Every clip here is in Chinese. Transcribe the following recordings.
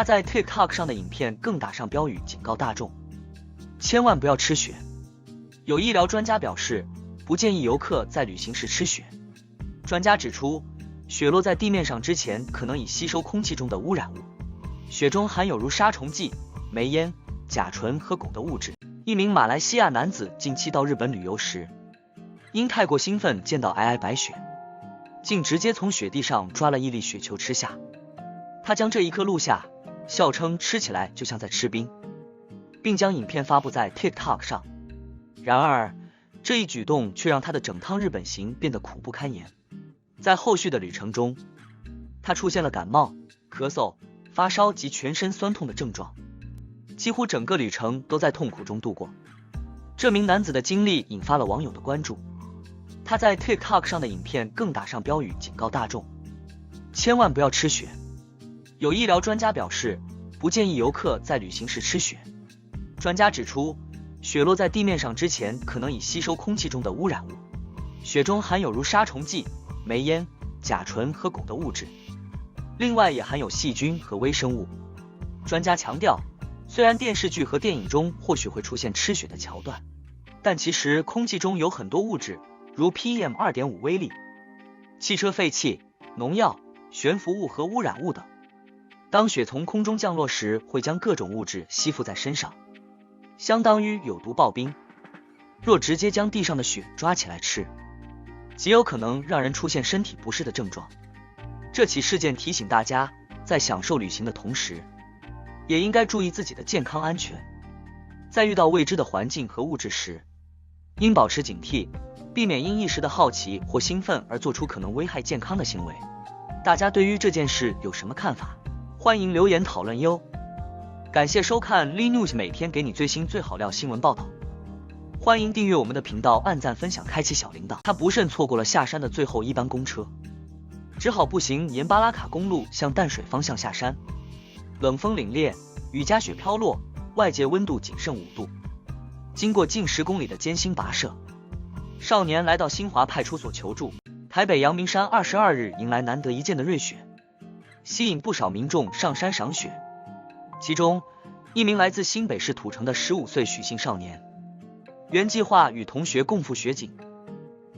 他在 TikTok 上的影片更打上标语，警告大众千万不要吃雪。有医疗专家表示，不建议游客在旅行时吃雪。专家指出，雪落在地面上之前，可能已吸收空气中的污染物，雪中含有如杀虫剂、煤烟、甲醇和汞的物质。一名马来西亚男子近期到日本旅游时，因太过兴奋见到皑皑白雪，竟直接从雪地上抓了一粒雪球吃下。他将这一刻录下，笑称吃起来就像在吃冰，并将影片发布在 TikTok 上。然而，这一举动却让他的整趟日本行变得苦不堪言。在后续的旅程中，他出现了感冒、咳嗽、发烧及全身酸痛的症状，几乎整个旅程都在痛苦中度过。这名男子的经历引发了网友的关注，他在 TikTok 上的影片更打上标语，警告大众千万不要吃雪。有医疗专家表示，不建议游客在旅行时吃雪。专家指出，雪落在地面上之前，可能已吸收空气中的污染物，雪中含有如杀虫剂、煤烟、甲醇和汞的物质，另外也含有细菌和微生物。专家强调，虽然电视剧和电影中或许会出现吃雪的桥段，但其实空气中有很多物质，如 PM2.5 微粒、汽车废气、农药、悬浮物和污染物等。当雪从空中降落时，会将各种物质吸附在身上，相当于有毒刨冰。若直接将地上的雪抓起来吃，极有可能让人出现身体不适的症状。这起事件提醒大家，在享受旅行的同时，也应该注意自己的健康安全。在遇到未知的环境和物质时，应保持警惕，避免因一时的好奇或兴奋而做出可能危害健康的行为。大家对于这件事有什么看法？欢迎留言讨论哟。感谢收看 Lee News， 每天给你最新最好料新闻报道。欢迎订阅我们的频道，按赞分享，开启小铃铛。他不慎错过了下山的最后一班公车，只好步行沿巴拉卡公路向淡水方向下山。冷风凛冽，雨夹雪飘落，外界温度仅剩5度。经过近10公里的艰辛跋涉，少年来到新华派出所求助。台北阳明山22日迎来难得一见的瑞雪，吸引不少民众上山赏雪。其中，一名来自新北市土城的15岁许姓少年，原计划与同学共赴雪景，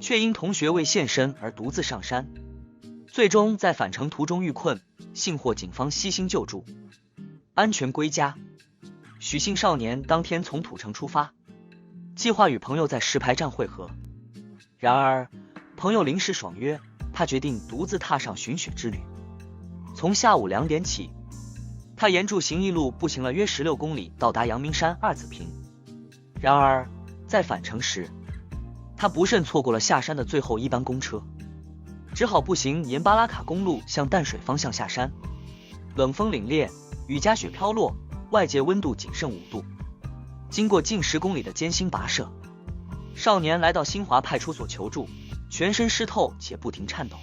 却因同学未现身而独自上山，最终在返程途中遇困，幸获警方悉心救助，安全归家。许姓少年当天从土城出发，计划与朋友在石牌站会合。然而，朋友临时爽约，他决定独自踏上寻雪之旅。从下午2点起，他沿著行义路步行了约16公里，到达阳明山2子坪。然而，在返程时，他不慎错过了下山的最后一班公车，只好步行沿巴拉卡公路向淡水方向下山。冷风凛冽，雨夹雪飘落，外界温度仅剩5度。经过近10公里的艰辛跋涉，少年来到新华派出所求助，全身湿透且不停颤抖。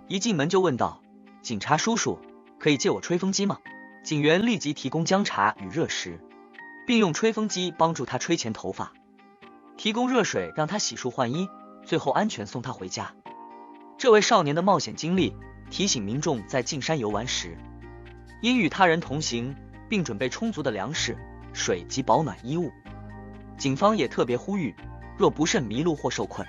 一进门就问道：“警察叔叔，可以借我吹风机吗？”警员立即提供姜茶与热食，并用吹风机帮助他吹前头发，提供热水让他洗漱换衣，最后安全送他回家。这位少年的冒险经历提醒民众在进山游玩时，应与他人同行，并准备充足的粮食、水及保暖衣物。警方也特别呼吁，若不慎迷路或受困，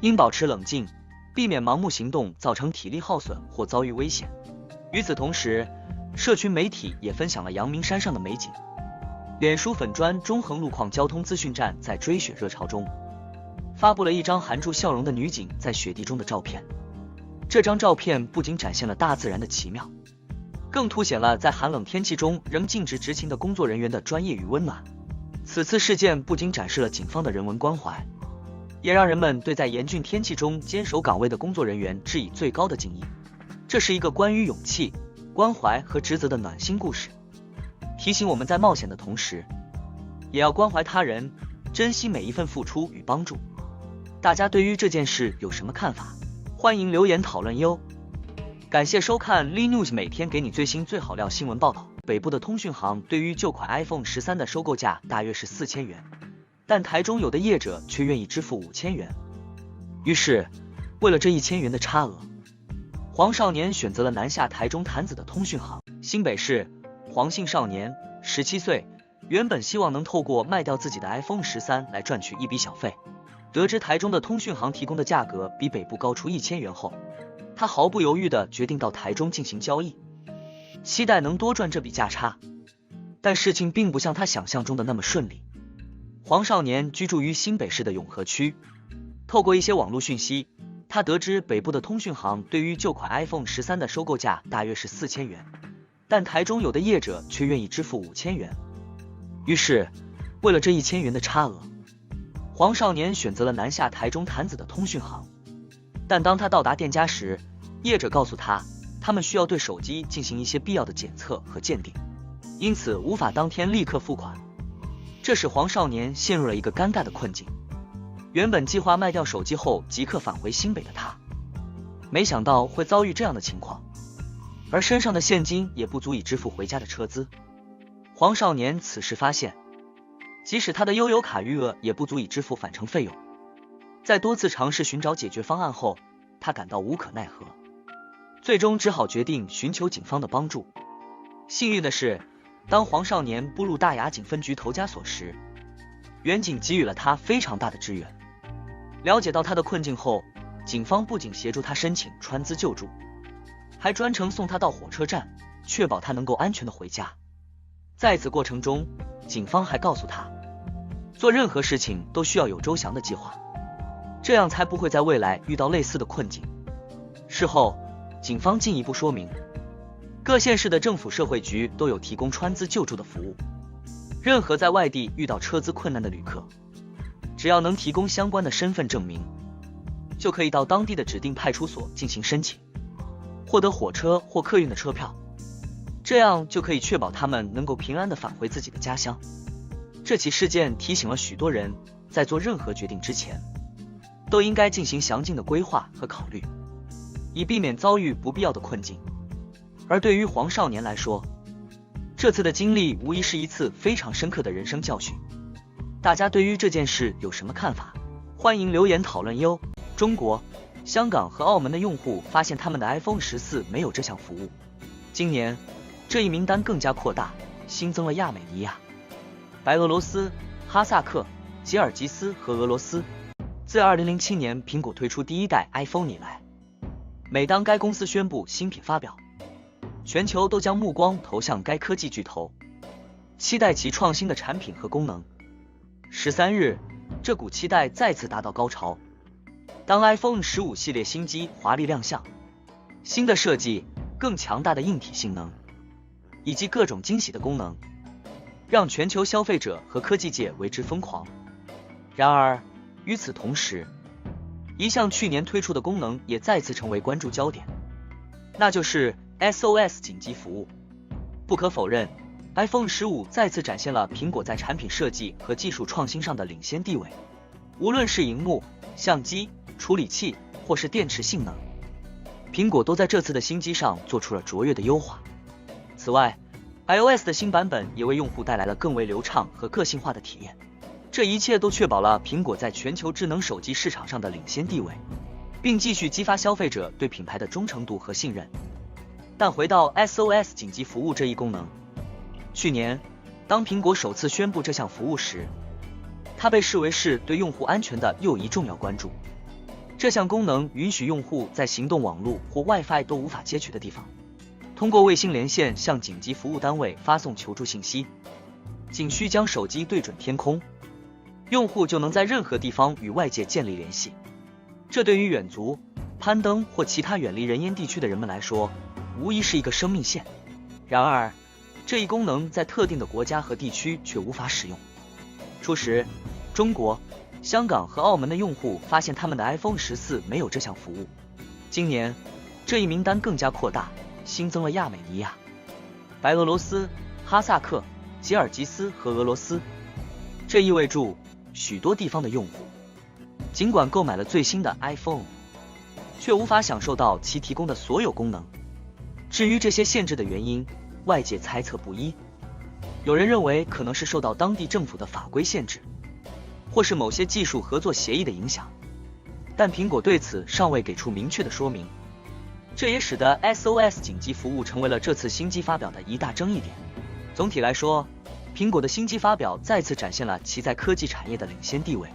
应保持冷静，避免盲目行动造成体力耗损或遭遇危险。与此同时，社群媒体也分享了阳明山上的美景。脸书粉专中横路况交通资讯站在追雪热潮中，发布了一张含住笑容的女警在雪地中的照片。这张照片不仅展现了大自然的奇妙，更凸显了在寒冷天气中仍尽职执勤的工作人员的专业与温暖。此次事件不仅展示了警方的人文关怀，也让人们对在严峻天气中坚守岗位的工作人员致以最高的敬意。这是一个关于勇气、关怀和职责的暖心故事，提醒我们在冒险的同时，也要关怀他人，珍惜每一份付出与帮助。大家对于这件事有什么看法？欢迎留言讨论哟。感谢收看 Lee News， 每天给你最新最好料新闻报道。北部的通讯行对于旧款 iPhone 13的收购价大约是4000元，但台中有的业者却愿意支付5000元。于是，为了这1000元的差额，黄少年选择了南下台中潭子的通讯行。新北市黄姓少年，17岁，原本希望能透过卖掉自己的 iPhone 13来赚取一笔小费，得知台中的通讯行提供的价格比北部高出1000元后，他毫不犹豫地决定到台中进行交易，期待能多赚这笔价差。但事情并不像他想象中的那么顺利。黄少年居住于新北市的永和区，透过一些网络讯息，他得知北部的通讯行对于旧款 iPhone 13的收购价大约是4000元，但台中有的业者却愿意支付5000元。于是，为了这1000元的差额，黄少年选择了南下台中潭子的通讯行。但当他到达店家时，业者告诉他，他们需要对手机进行一些必要的检测和鉴定，因此无法当天立刻付款。这使黄少年陷入了一个尴尬的困境。原本计划卖掉手机后即刻返回新北的他，没想到会遭遇这样的情况，而身上的现金也不足以支付回家的车资。黄少年此时发现，即使他的悠游卡余额也不足以支付返程费用。在多次尝试寻找解决方案后，他感到无可奈何，最终只好决定寻求警方的帮助。幸运的是，当黄少年步入大雅警分局投家所时，员警给予了他非常大的支援。了解到他的困境后，警方不仅协助他申请川资救助，还专程送他到火车站，确保他能够安全的回家。在此过程中，警方还告诉他，做任何事情都需要有周详的计划，这样才不会在未来遇到类似的困境。事后，警方进一步说明，各县市的政府社会局都有提供川资救助的服务，任何在外地遇到车资困难的旅客，只要能提供相关的身份证明，就可以到当地的指定派出所进行申请，获得火车或客运的车票，这样就可以确保他们能够平安地返回自己的家乡。这起事件提醒了许多人，在做任何决定之前，都应该进行详尽的规划和考虑，以避免遭遇不必要的困境。而对于黄少年来说，这次的经历无疑是一次非常深刻的人生教训。大家对于这件事有什么看法？欢迎留言讨论哟。中国、香港和澳门的用户发现他们的 iPhone 14没有这项服务。今年，这一名单更加扩大，新增了亚美尼亚、白俄罗斯、哈萨克、吉尔吉斯和俄罗斯。自2007年苹果推出第一代 iPhone 以来，每当该公司宣布新品发表，全球都将目光投向该科技巨头，期待其创新的产品和功能。13日，这股期待再次达到高潮。当 iPhone 15系列新机华丽亮相，新的设计、更强大的硬体性能，以及各种惊喜的功能，让全球消费者和科技界为之疯狂。然而，与此同时，一项去年推出的功能也再次成为关注焦点，那就是 SOS 紧急服务。不可否认，iPhone 15再次展现了苹果在产品设计和技术创新上的领先地位。无论是萤幕、相机、处理器或是电池性能，苹果都在这次的新机上做出了卓越的优化。此外， iOS 的新版本也为用户带来了更为流畅和个性化的体验。这一切都确保了苹果在全球智能手机市场上的领先地位，并继续激发消费者对品牌的忠诚度和信任。但回到 SOS 紧急服务这一功能，去年当苹果首次宣布这项服务时，它被视为是对用户安全的又一重要关注。这项功能允许用户在行动网络或 WiFi 都无法接取的地方，通过卫星连线向紧急服务单位发送求助信息，仅需将手机对准天空，用户就能在任何地方与外界建立联系。这对于远足、攀登或其他远离人烟地区的人们来说，无疑是一个生命线。然而，这一功能在特定的国家和地区却无法使用。初时，中国、香港和澳门的用户发现他们的 iPhone 14没有这项服务。今年，这一名单更加扩大，新增了亚美尼亚、白俄罗斯、哈萨克、吉尔吉斯和俄罗斯。这意味着许多地方的用户尽管购买了最新的 iPhone， 却无法享受到其提供的所有功能。至于这些限制的原因，外界猜测不一。有人认为可能是受到当地政府的法规限制，或是某些技术合作协议的影响，但苹果对此尚未给出明确的说明。这也使得 SOS 紧急服务成为了这次新机发表的一大争议点。总体来说，苹果的新机发表再次展现了其在科技产业的领先地位，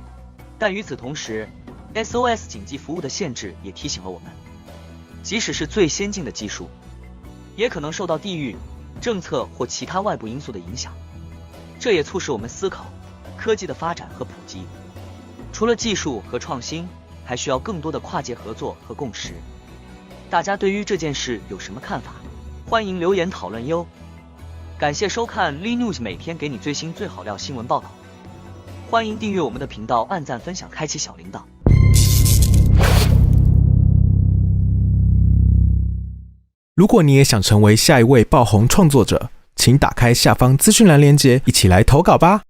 但与此同时 ，SOS 紧急服务的限制也提醒了我们，即使是最先进的技术，也可能受到地域、政策或其他外部因素的影响。这也促使我们思考科技的发展和普及，除了技术和创新，还需要更多的跨界合作和共识。大家对于这件事有什么看法？欢迎留言讨论哟。感谢收看 Lee News， 每天给你最新最好料新闻报道。欢迎订阅我们的频道，按赞分享，开启小铃铛。如果你也想成为下一位爆红创作者，请打开下方资讯栏连结，一起来投稿吧。